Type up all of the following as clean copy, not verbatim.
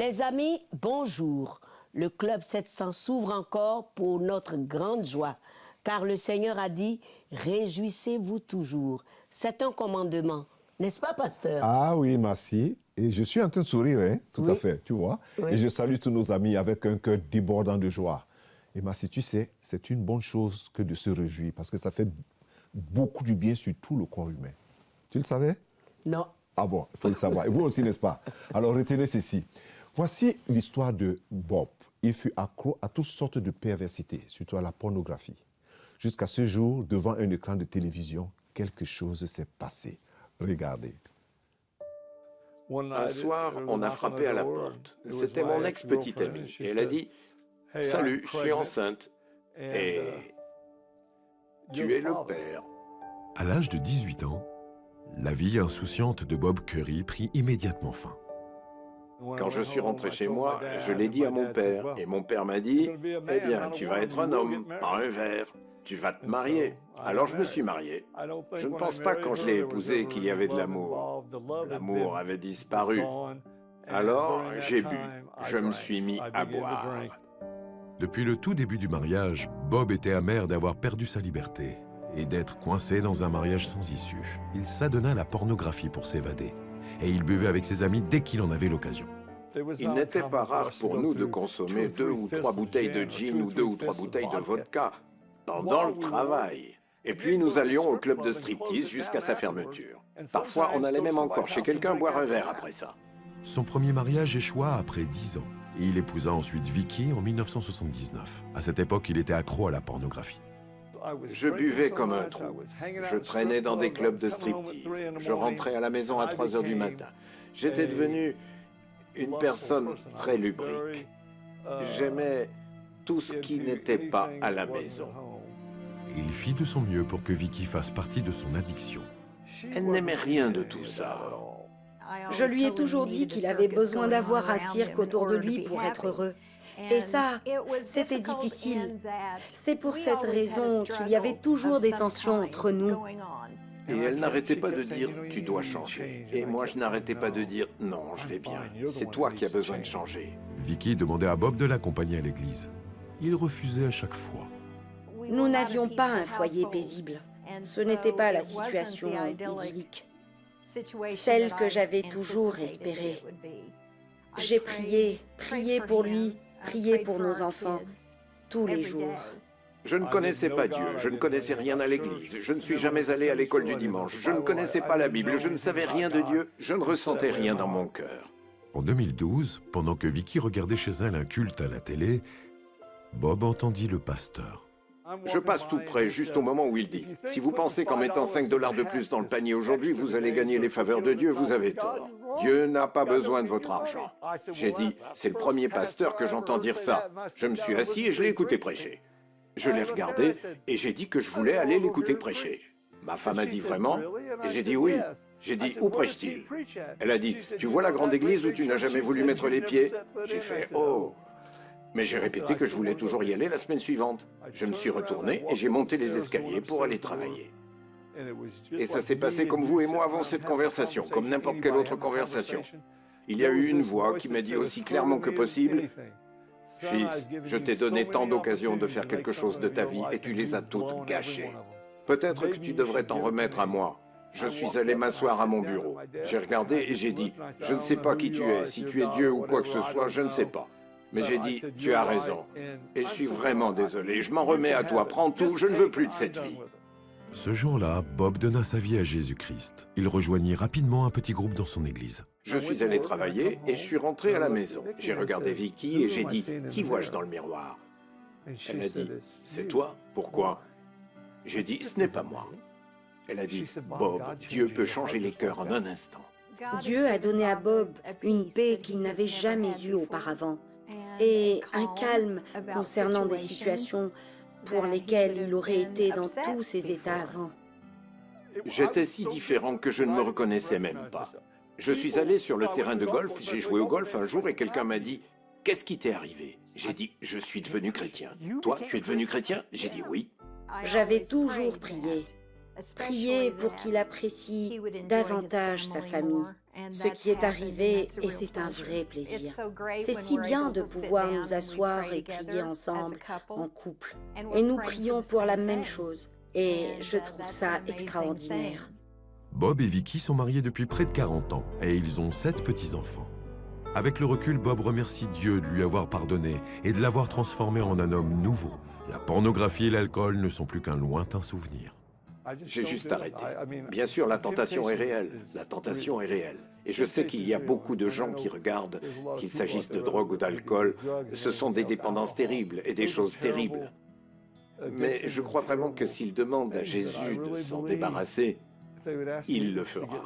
Mes amis, bonjour. Le Club 700 s'ouvre encore pour notre grande joie, car le Seigneur a dit « Réjouissez-vous toujours ». C'est un commandement, n'est-ce pas, pasteur? Ah oui, merci. Et je suis en train de sourire, hein? Tout à fait, tu vois. Oui. Et je salue tous nos amis avec un cœur débordant de joie. Et Merci, tu sais, c'est une bonne chose que de se réjouir, parce que ça fait beaucoup du bien sur tout le corps humain. Tu le savais? Non. Ah bon, il faut le savoir. Et vous aussi, n'est-ce pas? Alors retenez ceci. Voici l'histoire de Bob. Il fut accro à toutes sortes de perversités, surtout à la pornographie. Jusqu'à ce jour, devant un écran de télévision, quelque chose s'est passé. Regardez. Un soir, on a frappé à la porte. C'était mon ex-petite amie. Et elle a dit « Salut, je suis enceinte. Et tu es le père. » À l'âge de 18 ans, la vie insouciante de Bob Curry prit immédiatement fin. Quand je suis rentré chez moi, je l'ai dit à mon père. Et mon père m'a dit « Eh bien, tu vas être un homme, pas un ver. Tu vas te marier. » Alors je me suis marié. Je ne pense pas quand je l'ai épousée qu'il y avait de l'amour. L'amour avait disparu. Alors j'ai bu. Je me suis mis à boire. Depuis le tout début du mariage, Bob était amer d'avoir perdu sa liberté et d'être coincé dans un mariage sans issue. Il s'adonna à la pornographie pour s'évader. Et il buvait avec ses amis dès qu'il en avait l'occasion. Il n'était pas rare pour nous de consommer 2 ou 3 bouteilles de gin ou 2 ou 3 bouteilles de vodka pendant le travail. Et puis nous allions au club de striptease jusqu'à sa fermeture. Parfois, on allait même encore chez quelqu'un boire un verre après ça. Son premier mariage échoua après 10 ans. Et il épousa ensuite Vicky en 1979. À cette époque, il était accro à la pornographie. Je buvais comme un trou. Je traînais dans des clubs de striptease. Je rentrais à la maison à 3 heures du matin. J'étais devenu une personne très lubrique. J'aimais tout ce qui n'était pas à la maison. Il fit de son mieux pour que Vicky fasse partie de son addiction. Elle n'aimait rien de tout ça. Je lui ai toujours dit qu'il avait besoin d'avoir un cirque autour de lui pour être heureux. Et ça, c'était difficile. C'est pour cette raison qu'il y avait toujours des tensions entre nous. Et elle n'arrêtait pas de dire « tu dois changer ». Et moi, je n'arrêtais pas de dire « non, je vais bien, c'est toi qui as besoin de changer ». Vicky demandait à Bob de l'accompagner à l'église. Il refusait à chaque fois. Nous n'avions pas un foyer paisible. Ce n'était pas la situation idyllique, celle que j'avais toujours espérée. J'ai prié pour lui, prié pour nos enfants, tous les jours. Je ne connaissais pas Dieu, je ne connaissais rien à l'église, je ne suis jamais allé à l'école du dimanche, je ne connaissais pas la Bible, je ne savais rien de Dieu, je ne ressentais rien dans mon cœur. En 2012, pendant que Vicky regardait chez elle un culte à la télé, Bob entendit le pasteur. Je passe tout près, juste au moment où il dit « Si vous pensez qu'en mettant 5 $ de plus dans le panier aujourd'hui, vous allez gagner les faveurs de Dieu, vous avez tort. Dieu n'a pas besoin de votre argent. » J'ai dit « C'est le premier pasteur que j'entends dire ça. » Je me suis assis et je l'ai écouté prêcher. Je l'ai regardé et j'ai dit que je voulais aller l'écouter prêcher. Ma femme a dit « Vraiment ?» Et j'ai dit « Oui. » J'ai dit « Où prêche-t-il » Elle a dit « Tu vois la grande église où tu n'as jamais voulu mettre les pieds ?» J'ai fait « Oh !» Mais j'ai répété que je voulais toujours y aller la semaine suivante. Je me suis retourné et j'ai monté les escaliers pour aller travailler. Et ça s'est passé comme vous et moi avons cette conversation, comme n'importe quelle autre conversation. Il y a eu une voix qui m'a dit aussi clairement que possible « Fils, je t'ai donné tant d'occasions de faire quelque chose de ta vie et tu les as toutes gâchées. Peut-être que tu devrais t'en remettre à moi. » Je suis allé m'asseoir à mon bureau. J'ai regardé et j'ai dit « Je ne sais pas qui tu es, si tu es Dieu ou quoi que ce soit, je ne sais pas. » Mais j'ai dit, tu as raison. Et je suis vraiment désolé. Je m'en remets à toi. Prends tout. Je ne veux plus de cette vie. Ce jour-là, Bob donna sa vie à Jésus-Christ. Il rejoignit rapidement un petit groupe dans son église. Je suis allé travailler et je suis rentré à la maison. J'ai regardé Vicky et j'ai dit, qui vois-je dans le miroir? Elle a dit, c'est toi. Pourquoi? J'ai dit, ce n'est pas moi. Elle a dit, Bob, Dieu peut changer les cœurs en un instant. Dieu a donné à Bob une paix qu'il n'avait jamais eue auparavant et un calme concernant des situations pour lesquelles il aurait été dans tous ses états avant. J'étais si différent que je ne me reconnaissais même pas. Je suis allé sur le terrain de golf, j'ai joué au golf un jour et quelqu'un m'a dit « Qu'est-ce qui t'est arrivé ?» J'ai dit « Je suis devenu chrétien. » « Toi, tu es devenu chrétien ?» J'ai dit « Oui. » J'avais toujours prié pour qu'il apprécie davantage sa famille ce qui est arrivé et c'est un vrai plaisir. C'est si bien de pouvoir nous asseoir et prier ensemble, en couple. Et nous prions pour la même chose. Et je trouve ça extraordinaire. Bob et Vicky sont mariés depuis près de 40 ans et ils ont 7 petits-enfants. Avec le recul, Bob remercie Dieu de lui avoir pardonné et de l'avoir transformé en un homme nouveau. La pornographie et l'alcool ne sont plus qu'un lointain souvenir. J'ai juste arrêté. Bien sûr, la tentation est réelle. La tentation est réelle. Et je sais qu'il y a beaucoup de gens qui regardent, qu'il s'agisse de drogue ou d'alcool, ce sont des dépendances terribles et des choses terribles. Mais je crois vraiment que s'il demande à Jésus de s'en débarrasser, il le fera.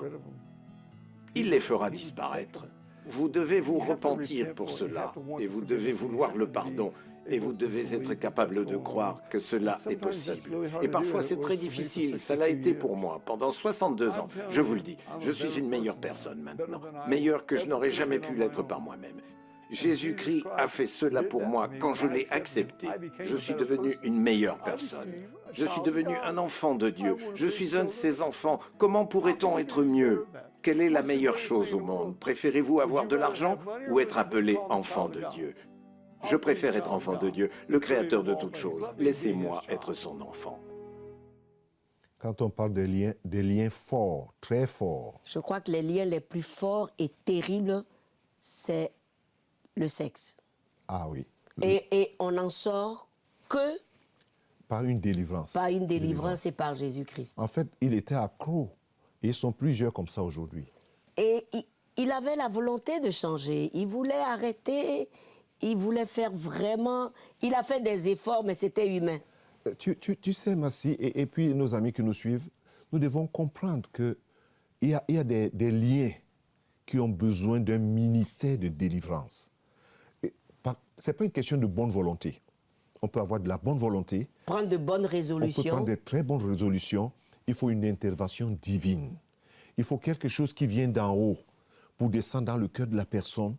Il les fera disparaître. Vous devez vous repentir pour cela, et vous devez vouloir le pardon, et vous devez être capable de croire que cela est possible. Et parfois c'est très difficile, ça l'a été pour moi. Pendant 62 ans, je vous le dis, je suis une meilleure personne maintenant, meilleure que je n'aurais jamais pu l'être par moi-même. Jésus-Christ a fait cela pour moi quand je l'ai accepté. Je suis devenu une meilleure personne. Je suis devenu un enfant de Dieu. Je suis un de ses enfants. Comment pourrait-on être mieux? Quelle est la meilleure chose au monde? Préférez-vous avoir de l'argent ou être appelé enfant de Dieu? Je préfère être enfant de Dieu, le créateur de toutes choses. Laissez-moi être son enfant. Quand on parle des liens forts, très forts. Je crois que les liens les plus forts et terribles, c'est le sexe. Ah oui. Et on n'en sort que par une délivrance. Par une délivrance et par Jésus-Christ. En fait, il était accro. Et ils sont plusieurs comme ça aujourd'hui. Et il avait la volonté de changer. Il voulait arrêter. Il voulait faire vraiment... Il a fait des efforts, mais c'était humain. Tu sais, Massi, et puis nos amis qui nous suivent, nous devons comprendre qu'il y a des liens qui ont besoin d'un ministère de délivrance. Ce n'est pas une question de bonne volonté. On peut avoir de la bonne volonté. Prendre de bonnes résolutions. On peut prendre de très bonnes résolutions. Il faut une intervention divine. Il faut quelque chose qui vient d'en haut pour descendre dans le cœur de la personne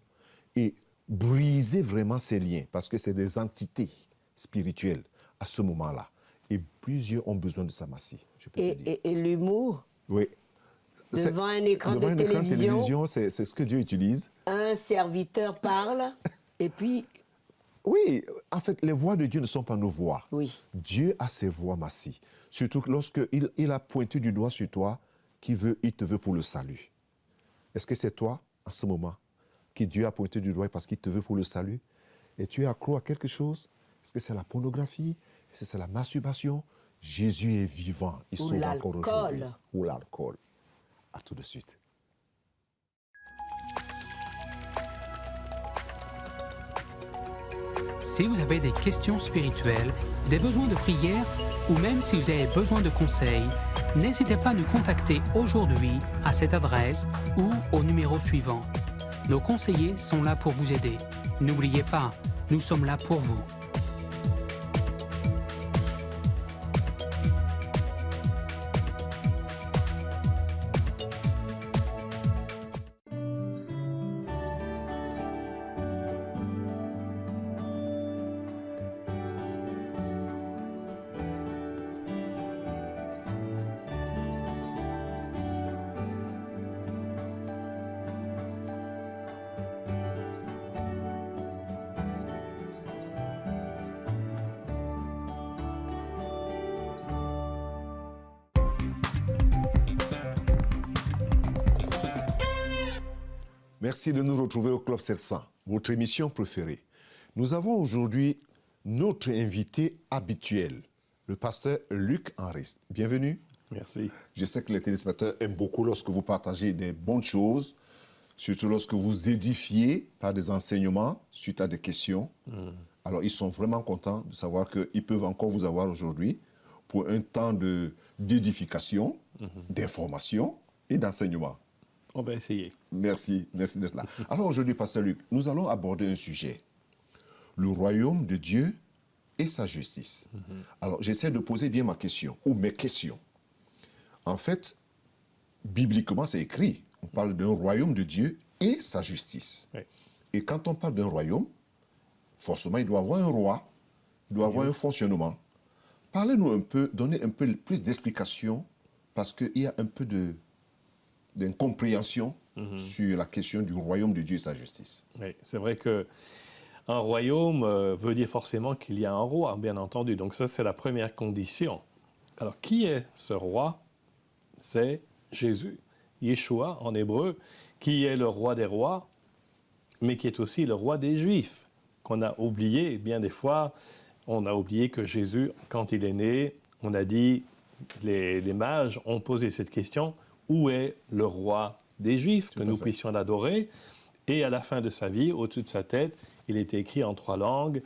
et briser vraiment ces liens, parce que c'est des entités spirituelles à ce moment-là. Et plusieurs ont besoin de ça, Massi. Et l'humour. Oui. Devant un écran de télévision, c'est ce que Dieu utilise. Un serviteur parle, et puis... Oui, en fait, les voix de Dieu ne sont pas nos voix. Oui. Dieu a ses voix, Massi. Surtout lorsqu'il a pointé du doigt sur toi, il te veut pour le salut. Est-ce que c'est toi, en ce moment, que Dieu a pointé du doigt parce qu'il te veut pour le salut? Et tu es accro à quelque chose? Est-ce que c'est la pornographie? Est-ce que c'est la masturbation? Jésus est vivant. Il sauve encore aujourd'hui. Ou l'alcool. À tout de suite. Si vous avez des questions spirituelles, des besoins de prière ou même si vous avez besoin de conseils, n'hésitez pas à nous contacter aujourd'hui à cette adresse ou au numéro suivant. Nos conseillers sont là pour vous aider. N'oubliez pas, nous sommes là pour vous. Merci de nous retrouver au Club 700, votre émission préférée. Nous avons aujourd'hui notre invité habituel, le pasteur Luc Henrist. Bienvenue. Merci. Je sais que les téléspectateurs aiment beaucoup lorsque vous partagez des bonnes choses, surtout lorsque vous édifiez par des enseignements suite à des questions. Alors, ils sont vraiment contents de savoir qu'ils peuvent encore vous avoir aujourd'hui pour un temps d'édification, d'information et d'enseignement. On va essayer. Merci d'être là. Alors aujourd'hui, pasteur Luc, nous allons aborder un sujet, le royaume de Dieu et sa justice. Alors, j'essaie de poser bien ma question, ou mes questions. En fait, bibliquement, c'est écrit. On parle d'un royaume de Dieu et sa justice. Oui. Et quand on parle d'un royaume, forcément, il doit avoir un roi, il doit avoir un fonctionnement. Parlez-nous un peu, donnez un peu plus d'explications, parce qu'il y a un peu d'incompréhension sur la question du royaume de Dieu et sa justice. Oui, c'est vrai que un royaume veut dire forcément qu'il y a un roi, bien entendu. Donc ça, c'est la première condition. Alors, qui est ce roi? C'est Jésus, Yeshua en hébreu, qui est le roi des rois, mais qui est aussi le roi des Juifs, qu'on a oublié bien des fois. On a oublié que Jésus, quand il est né, on a dit, les mages ont posé cette question, où est le roi des Juifs, que nous puissions l'adorer? Et à la fin de sa vie, au-dessus de sa tête, il était écrit en 3 langues,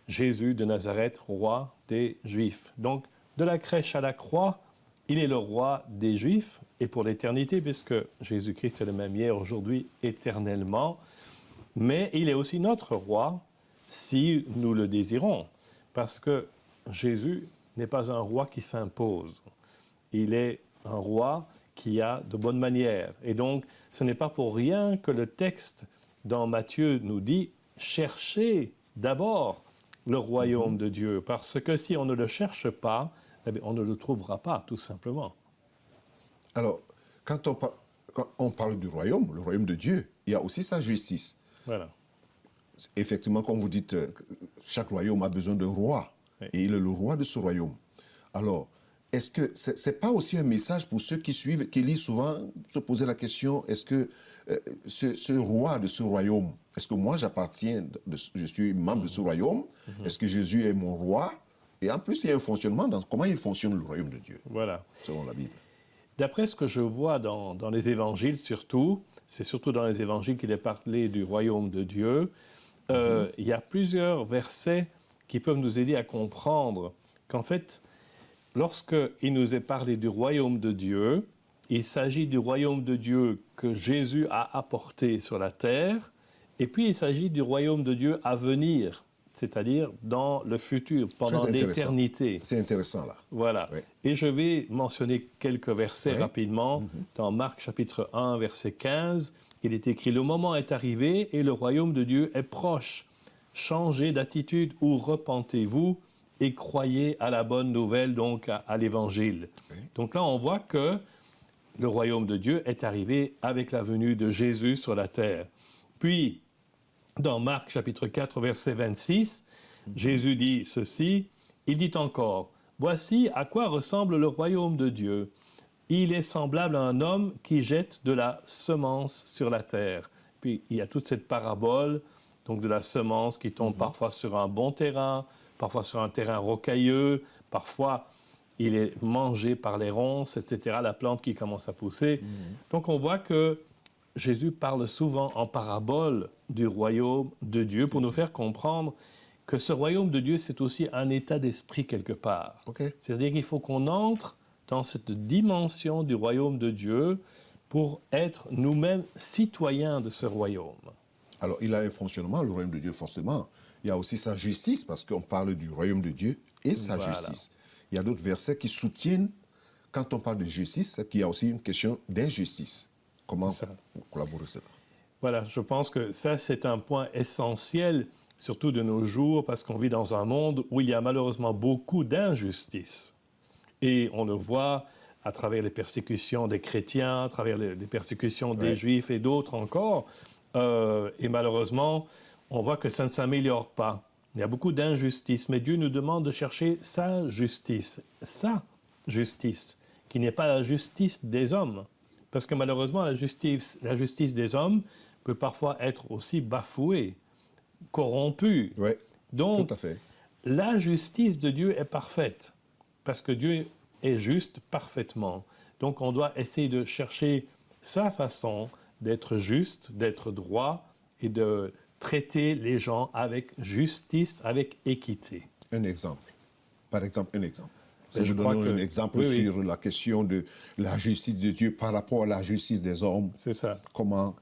Jésus de Nazareth, roi des Juifs. Donc, de la crèche à la croix, il est le roi des Juifs, et pour l'éternité, puisque Jésus-Christ est le même hier, aujourd'hui, éternellement. Mais il est aussi notre roi, si nous le désirons, parce que Jésus n'est pas un roi qui s'impose. Il est un roi qui a de bonnes manières. Et donc, ce n'est pas pour rien que le texte dans Matthieu nous dit « Cherchez d'abord le royaume de Dieu », parce que si on ne le cherche pas, eh bien, on ne le trouvera pas, tout simplement. Alors, quand on parle du royaume, le royaume de Dieu, il y a aussi sa justice. Voilà. Effectivement, comme vous dites, chaque royaume a besoin d'un roi, oui. Et il est le roi de ce royaume. Alors, est-ce que ce n'est pas aussi un message pour ceux qui suivent, qui lisent souvent, se poser la question, est-ce que ce roi de ce royaume, est-ce que moi j'appartiens, je suis membre de ce royaume, est-ce que Jésus est mon roi? Et en plus, il y a un fonctionnement dans comment il fonctionne le royaume de Dieu, voilà. Selon la Bible. D'après ce que je vois dans les évangiles surtout, c'est surtout dans les évangiles qu'il est parlé du royaume de Dieu, il y a plusieurs versets qui peuvent nous aider à comprendre qu'en fait, lorsqu'il nous est parlé du royaume de Dieu, il s'agit du royaume de Dieu que Jésus a apporté sur la terre, et puis il s'agit du royaume de Dieu à venir, c'est-à-dire dans le futur, pendant l'éternité. C'est intéressant là. Voilà. Oui. Et je vais mentionner quelques versets rapidement. Dans Marc chapitre 1, verset 15, il est écrit « Le moment est arrivé et le royaume de Dieu est proche. Changez d'attitude ou repentez-vous et croyez à la bonne nouvelle, donc à l'Évangile. Oui. » Donc là, on voit que le royaume de Dieu est arrivé avec la venue de Jésus sur la terre. Puis, dans Marc chapitre 4, verset 26, Jésus dit ceci, il dit encore, « Voici à quoi ressemble le royaume de Dieu. Il est semblable à un homme qui jette de la semence sur la terre. » Puis il y a toute cette parabole, donc de la semence qui tombe parfois sur un bon terrain, parfois sur un terrain rocailleux, parfois il est mangé par les ronces, etc., la plante qui commence à pousser. Donc on voit que Jésus parle souvent en parabole du royaume de Dieu pour nous faire comprendre que ce royaume de Dieu, c'est aussi un état d'esprit quelque part. Okay. C'est-à-dire qu'il faut qu'on entre dans cette dimension du royaume de Dieu pour être nous-mêmes citoyens de ce royaume. Alors, il a un fonctionnement, le royaume de Dieu, forcément. Il y a aussi sa justice, parce qu'on parle du royaume de Dieu et sa justice. Il y a d'autres versets qui soutiennent, quand on parle de justice, qu'il y a aussi une question d'injustice. Comment collaborer cela? Voilà, je pense que ça, c'est un point essentiel, surtout de nos jours, parce qu'on vit dans un monde où il y a malheureusement beaucoup d'injustice. Et on le voit à travers les persécutions des chrétiens, à travers les persécutions des Juifs et d'autres encore. Et malheureusement, on voit que ça ne s'améliore pas. Il y a beaucoup d'injustice, mais Dieu nous demande de chercher sa justice, qui n'est pas la justice des hommes. Parce que malheureusement, la justice des hommes peut parfois être aussi bafouée, corrompue. Oui, donc, tout à fait. La justice de Dieu est parfaite, parce que Dieu est juste parfaitement. Donc, on doit essayer de chercher sa façon d'être juste, d'être droit et de traiter les gens avec justice, avec équité. Un exemple. Par exemple, un exemple. Si je donne un exemple sur la question de la justice de Dieu par rapport à la justice des hommes. C'est ça. Comment?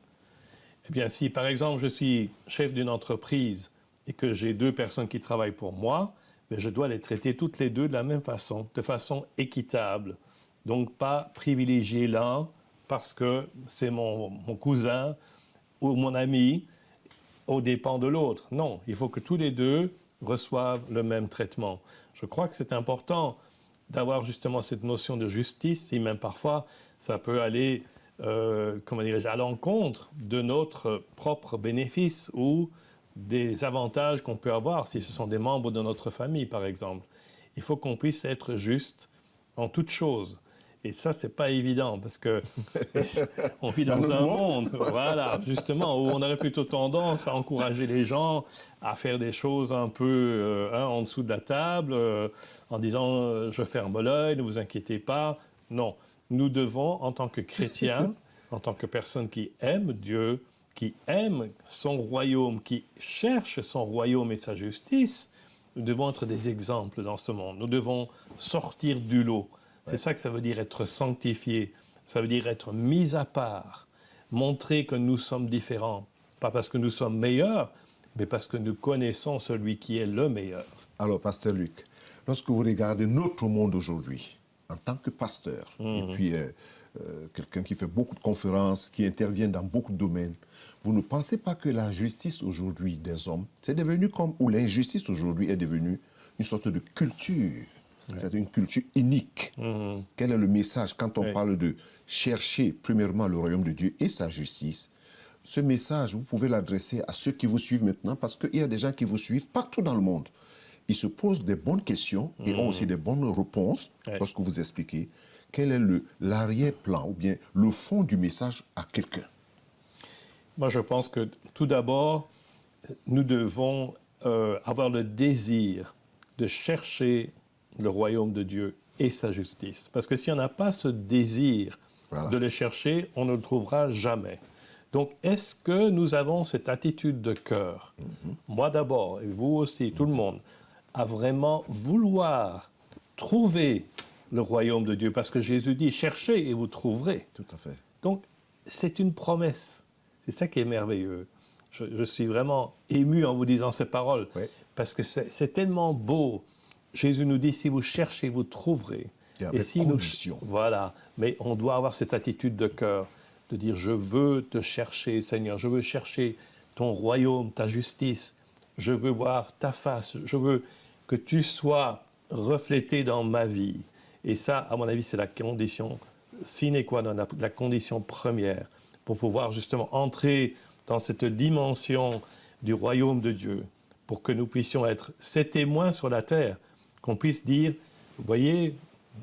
Eh bien, si par exemple je suis chef d'une entreprise et que j'ai 2 personnes qui travaillent pour moi, je dois les traiter toutes les 2 de la même façon, de façon équitable. Donc pas privilégier l'un parce que c'est mon cousin ou mon ami aux dépens de l'autre. Non, il faut que tous les 2 reçoivent le même traitement. Je crois que c'est important d'avoir justement cette notion de justice, et même parfois, ça peut aller comment dirais-je, à l'encontre de notre propre bénéfice ou des avantages qu'on peut avoir si ce sont des membres de notre famille, par exemple. Il faut qu'on puisse être juste en toutes choses. Et ça, c'est pas évident parce que on vit dans un monde, voilà, justement, où on aurait plutôt tendance à encourager les gens à faire des choses un peu en dessous de la table, en disant je ferme l'œil, ne vous inquiétez pas. Non, nous devons, en tant que chrétiens, en tant que personnes qui aiment Dieu, qui aiment son royaume, qui cherchent son royaume et sa justice, nous devons être des exemples dans ce monde. Nous devons sortir du lot. C'est ça que ça veut dire être sanctifié. Ça veut dire être mis à part, montrer que nous sommes différents. Pas parce que nous sommes meilleurs, mais parce que nous connaissons celui qui est le meilleur. Alors, pasteur Luc, lorsque vous regardez notre monde aujourd'hui, en tant que pasteur, et puis quelqu'un qui fait beaucoup de conférences, qui intervient dans beaucoup de domaines, vous ne pensez pas que la justice aujourd'hui des hommes, c'est devenu comme, ou l'injustice aujourd'hui est devenue une sorte de culture? C'est une culture unique. Quel est le message quand on parle de chercher premièrement le royaume de Dieu et sa justice? Ce message, vous pouvez l'adresser à ceux qui vous suivent maintenant parce qu'il y a des gens qui vous suivent partout dans le monde. Ils se posent des bonnes questions et ont aussi des bonnes réponses lorsque vous expliquez quel est l'arrière-plan ou bien le fond du message à quelqu'un. Moi, je pense que tout d'abord, nous devons avoir le désir de chercher le royaume de Dieu et sa justice. Parce que si on n'a pas ce désir de le chercher, on ne le trouvera jamais. Donc, est-ce que nous avons cette attitude de cœur, moi d'abord, et vous aussi, tout le monde, à vraiment vouloir trouver le royaume de Dieu? Parce que Jésus dit, cherchez et vous trouverez. Tout à fait. Donc, c'est une promesse. C'est ça qui est merveilleux. Je suis vraiment ému en vous disant ces paroles, parce que c'est tellement beau. Jésus nous dit, si vous cherchez, vous trouverez. Et avec si condition. Voilà. Mais on doit avoir cette attitude de cœur, de dire, je veux te chercher, Seigneur. Je veux chercher ton royaume, ta justice. Je veux voir ta face. Je veux que tu sois reflété dans ma vie. Et ça, à mon avis, c'est la condition sine qua non, la condition première pour pouvoir justement entrer dans cette dimension du royaume de Dieu, pour que nous puissions être ses témoins sur la terre, qu'on puisse dire, vous voyez,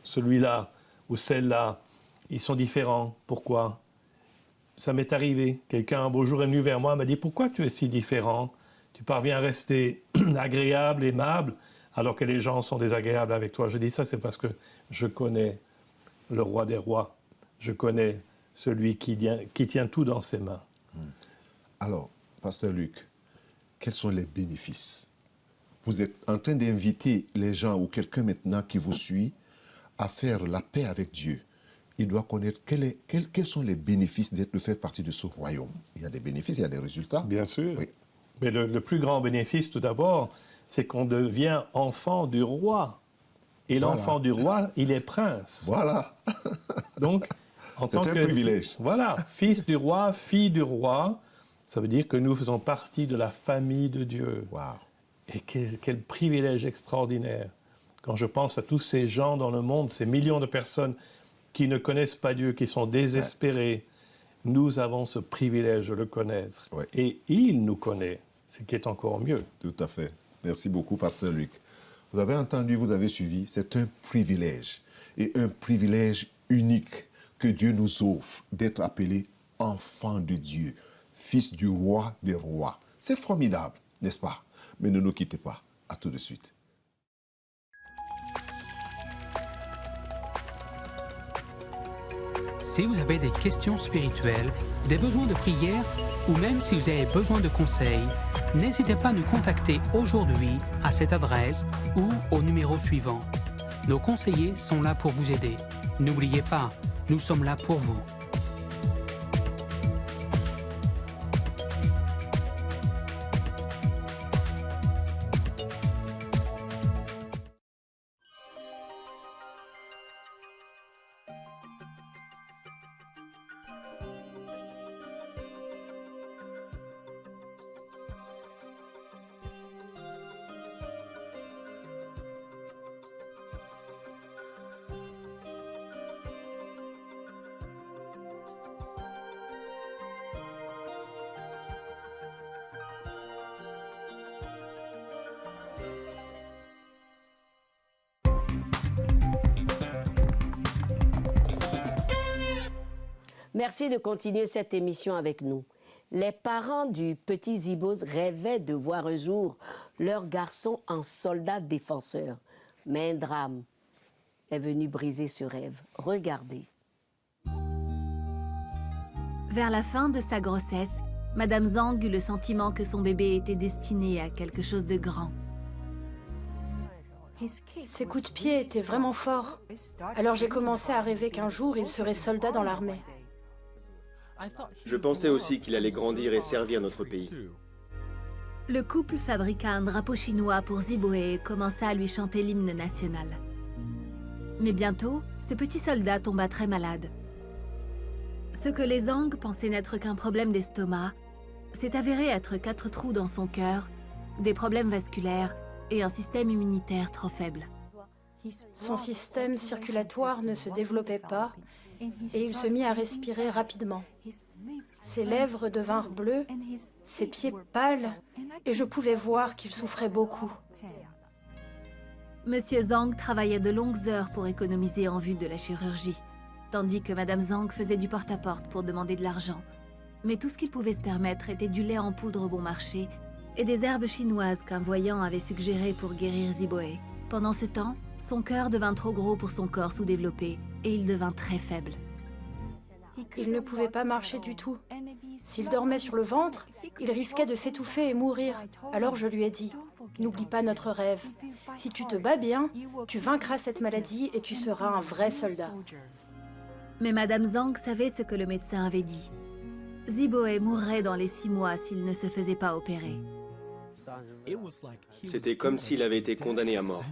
celui-là ou celle-là, ils sont différents. Pourquoi? Ça m'est arrivé. Quelqu'un, un beau jour, est venu vers moi, m'a dit, pourquoi tu es si différent? Tu parviens à rester agréable, aimable, alors que les gens sont désagréables avec toi. Je dis, ça, c'est parce que je connais le roi des rois. Je connais celui qui tient tout dans ses mains. Alors, pasteur Luc, quels sont les bénéfices? Vous êtes en train d'inviter les gens ou quelqu'un maintenant qui vous suit à faire la paix avec Dieu. Il doit connaître quels sont les bénéfices de faire partie de ce royaume. Il y a des bénéfices, il y a des résultats. Bien sûr. Oui. Mais le plus grand bénéfice, tout d'abord, c'est qu'on devient enfant du roi. Et l'enfant du roi, il est prince. Voilà. Donc, en tant que... C'est un privilège. Voilà, fils du roi, fille du roi, ça veut dire que nous faisons partie de la famille de Dieu. Wow. Et quel privilège extraordinaire. Quand je pense à tous ces gens dans le monde, ces millions de personnes qui ne connaissent pas Dieu, qui sont désespérés, nous avons ce privilège de le connaître. Ouais. Et il nous connaît, ce qui est encore mieux. Tout à fait. Merci beaucoup, pasteur Luc. Vous avez entendu, vous avez suivi, c'est un privilège. Et un privilège unique que Dieu nous offre d'être appelés enfants de Dieu, fils du roi des rois. C'est formidable, n'est-ce pas? Mais ne nous quittez pas. À tout de suite. Si vous avez des questions spirituelles, des besoins de prière ou même si vous avez besoin de conseils, n'hésitez pas à nous contacter aujourd'hui à cette adresse ou au numéro suivant. Nos conseillers sont là pour vous aider. N'oubliez pas, nous sommes là pour vous. Merci de continuer cette émission avec nous. Les parents du petit Zibo rêvaient de voir un jour leur garçon en soldat défenseur. Mais un drame est venu briser ce rêve. Regardez. Vers la fin de sa grossesse, Madame Zhang eut le sentiment que son bébé était destiné à quelque chose de grand. Ses coups de pied étaient vraiment forts. Alors j'ai commencé à rêver qu'un jour il serait soldat dans l'armée. Je pensais aussi qu'il allait grandir et servir notre pays. Le couple fabriqua un drapeau chinois pour Zibo et commença à lui chanter l'hymne national. Mais bientôt, ce petit soldat tomba très malade. Ce que les Zhang pensaient n'être qu'un problème d'estomac s'est avéré être 4 trous dans son cœur, des problèmes vasculaires et un système immunitaire trop faible. Son système circulatoire ne se développait pas et il se mit à respirer rapidement. Ses lèvres devinrent bleues, ses pieds pâles et je pouvais voir qu'il souffrait beaucoup. Monsieur Zhang travaillait de longues heures pour économiser en vue de la chirurgie, tandis que Madame Zhang faisait du porte-à-porte pour demander de l'argent. Mais tout ce qu'il pouvait se permettre était du lait en poudre bon marché et des herbes chinoises qu'un voyant avait suggérées pour guérir Ziboé. Pendant ce temps, son cœur devint trop gros pour son corps sous-développé et il devint très faible. Il ne pouvait pas marcher du tout. S'il dormait sur le ventre, il risquait de s'étouffer et mourir. Alors je lui ai dit, n'oublie pas notre rêve. Si tu te bats bien, tu vaincras cette maladie et tu seras un vrai soldat. Mais Madame Zhang savait ce que le médecin avait dit. Ziboé mourrait dans les 6 mois s'il ne se faisait pas opérer. C'était comme s'il avait été condamné à mort.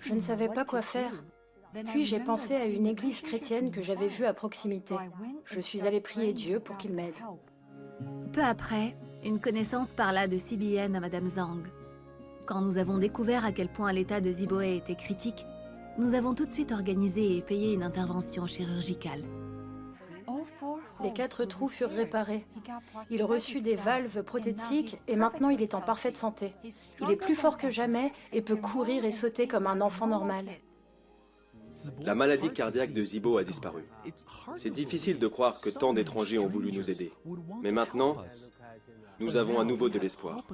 Je ne savais pas quoi faire. Puis j'ai pensé à une église chrétienne que j'avais vue à proximité. Je suis allée prier Dieu pour qu'il m'aide. Peu après, une connaissance parla de CBN à Madame Zhang. Quand nous avons découvert à quel point l'état de Ziboé était critique, nous avons tout de suite organisé et payé une intervention chirurgicale. Les 4 trous furent réparés. Il reçut des valves prothétiques et maintenant il est en parfaite santé. Il est plus fort que jamais et peut courir et sauter comme un enfant normal. La maladie cardiaque de Zibo a disparu. C'est difficile de croire que tant d'étrangers ont voulu nous aider. Mais maintenant, nous avons à nouveau de l'espoir.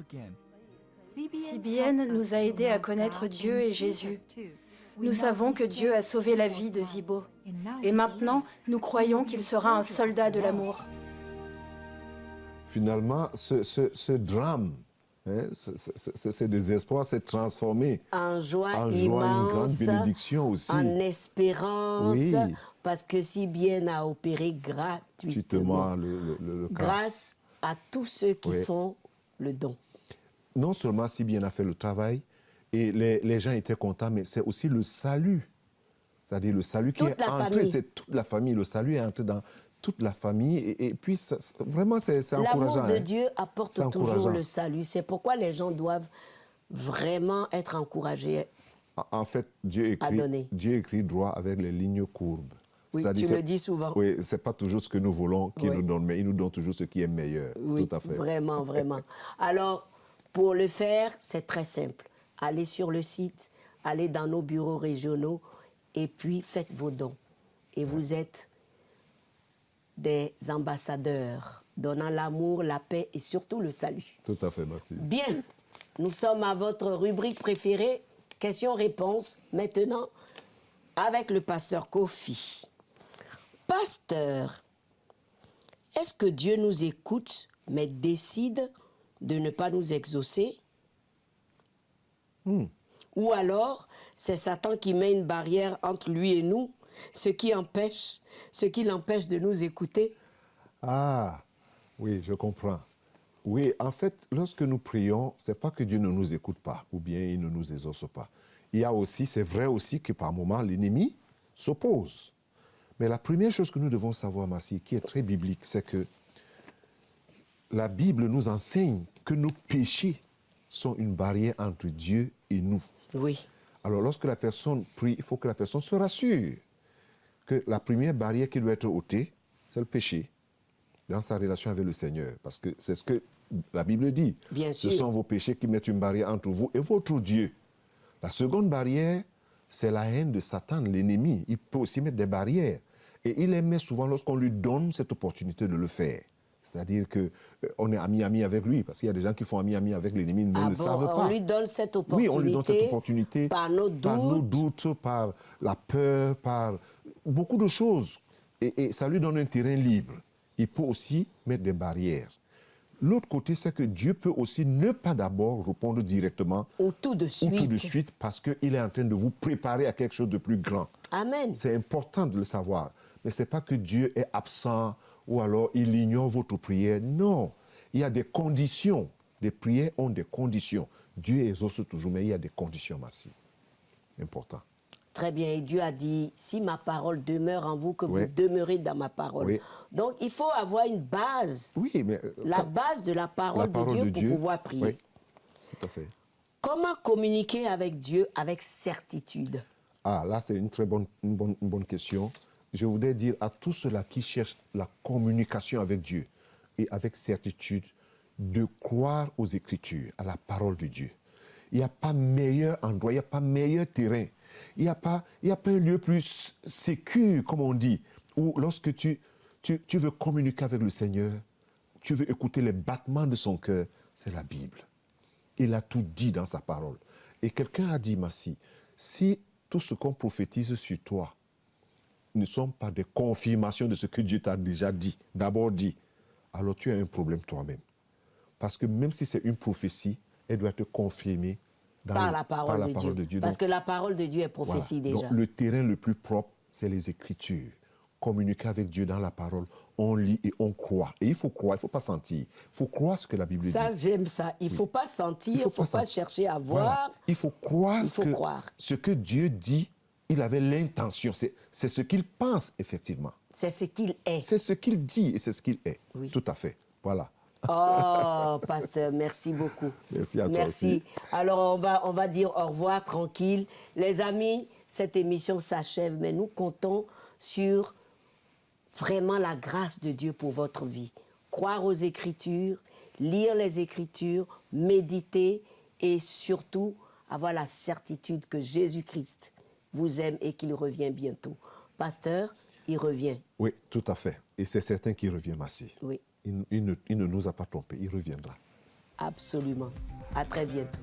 CBN nous a aidés à connaître Dieu et Jésus. Nous savons que Dieu a sauvé la vie de Zibo. Et maintenant, nous croyons qu'il sera un soldat de l'amour. Finalement, ce drame, ce désespoir s'est transformé en joie une immense, grande bénédiction aussi. en espérance, Oui. parce que CBN a opéré gratuitement, le cas. grâce à tous ceux qui Oui. font le don. Non seulement CBN a fait le travail, et les gens étaient contents, mais c'est aussi le salut. C'est-à-dire le salut qui Toute est la entré, famille. c'est toute la famille. Le salut est entré dans toute la famille. Et puis, vraiment, c'est encourageant. L'amour de hein. Dieu apporte C'est toujours encourageant. le salut. C'est pourquoi les gens doivent vraiment être encouragés. En fait, Dieu donner. écrit droit avec les lignes courbes. Oui, C'est-à-dire, tu le c'est- dis souvent. Oui, c'est pas toujours ce que nous voulons qu'il Oui. nous donne, mais il nous donne toujours ce qui est meilleur. Oui, Tout à fait. vraiment, vraiment. Alors, pour le faire, c'est très simple. Allez sur le site, allez dans nos bureaux régionaux et puis faites vos dons. Et vous êtes des ambassadeurs donnant l'amour, la paix et surtout le salut. Tout à fait, merci. Bien, nous sommes à votre rubrique préférée, questions-réponses, maintenant avec le pasteur Kofi. Pasteur, est-ce que Dieu nous écoute mais décide de ne pas nous exaucer? Ou alors, c'est Satan qui met une barrière entre lui et nous, ce qui l'empêche de nous écouter? Ah, oui, je comprends. Oui, en fait, lorsque nous prions, c'est pas que Dieu ne nous écoute pas ou bien il ne nous exauce pas. Il y a aussi, c'est vrai aussi que par moments, l'ennemi s'oppose. Mais la première chose que nous devons savoir, Massi, qui est très biblique, c'est que la Bible nous enseigne que nos péchés sont une barrière entre Dieu et nous. Oui. Alors, lorsque la personne prie, il faut que la personne se rassure que la première barrière qui doit être ôtée, c'est le péché dans sa relation avec le Seigneur. Parce que c'est ce que la Bible dit. Bien Ce sûr. sont vos péchés qui mettent une barrière entre vous et votre Dieu. La seconde barrière, c'est la haine de Satan, l'ennemi. Il peut aussi mettre des barrières. Et il aimait souvent lorsqu'on lui donne cette opportunité de le faire. C'est-à-dire qu'on est ami avec lui, parce qu'il y a des gens qui font ami avec l'ennemi, mais ne le savent pas. On lui donne cette opportunité, oui, on lui donne cette opportunité par nos doutes, par la peur, par beaucoup de choses. Et ça lui donne un terrain libre. Il peut aussi mettre des barrières. L'autre côté, c'est que Dieu peut aussi ne pas d'abord répondre directement ou tout de suite parce qu'il est en train de vous préparer à quelque chose de plus grand. Amen. C'est important de le savoir. Mais ce n'est pas que Dieu est absent ou alors il ignore votre prière. Non, il y a des conditions. Les prières ont des conditions. Dieu exauce toujours, mais il y a des conditions massives. Important. Très bien, et Dieu a dit, si ma parole demeure en vous, que vous demeurez dans ma parole. Oui. Donc, il faut avoir une base. Oui, mais... la base de la parole de Dieu pour pouvoir prier. Oui, tout à fait. Comment communiquer avec Dieu avec certitude? Ah, là, c'est une très bonne question. Je voudrais dire à tous ceux-là qui cherchent la communication avec Dieu et avec certitude, de croire aux Écritures, à la parole de Dieu. Il n'y a pas meilleur endroit, il n'y a pas meilleur terrain. Il n'y a pas un lieu plus sécure, comme on dit, où lorsque tu veux communiquer avec le Seigneur, tu veux écouter les battements de son cœur, c'est la Bible. Il a tout dit dans sa parole. Et quelqu'un a dit, Massi, si tout ce qu'on prophétise sur toi ne sont pas des confirmations de ce que Dieu t'a déjà dit, d'abord dit, alors tu as un problème toi-même. Parce que même si c'est une prophétie, elle doit être confirmée par la parole de Dieu. Parce que la parole de Dieu est prophétie déjà. Donc, le terrain le plus propre, c'est les Écritures. Communiquer avec Dieu dans la parole, on lit et on croit. Et il faut croire, il ne faut pas sentir. Il faut croire ce que la Bible dit. Ça, j'aime ça. Il ne faut pas sentir, il ne faut pas chercher à voir. Voilà. Il faut croire ce que Dieu dit, il avait l'intention. C'est ce qu'il pense, effectivement. C'est ce qu'il est. C'est ce qu'il dit et c'est ce qu'il est. Oui. Tout à fait. Voilà. Oh, pasteur, merci beaucoup. Merci à toi aussi. Alors, on va dire au revoir tranquille. Les amis, cette émission s'achève, mais nous comptons sur vraiment la grâce de Dieu pour votre vie. Croire aux Écritures, lire les Écritures, méditer et surtout avoir la certitude que Jésus-Christ vous aime et qu'il revient bientôt. Pasteur, il revient. Oui, tout à fait. Et c'est certain qu'il revient, Massi. Oui. Il ne nous a pas trompés, il reviendra. Absolument. À très bientôt.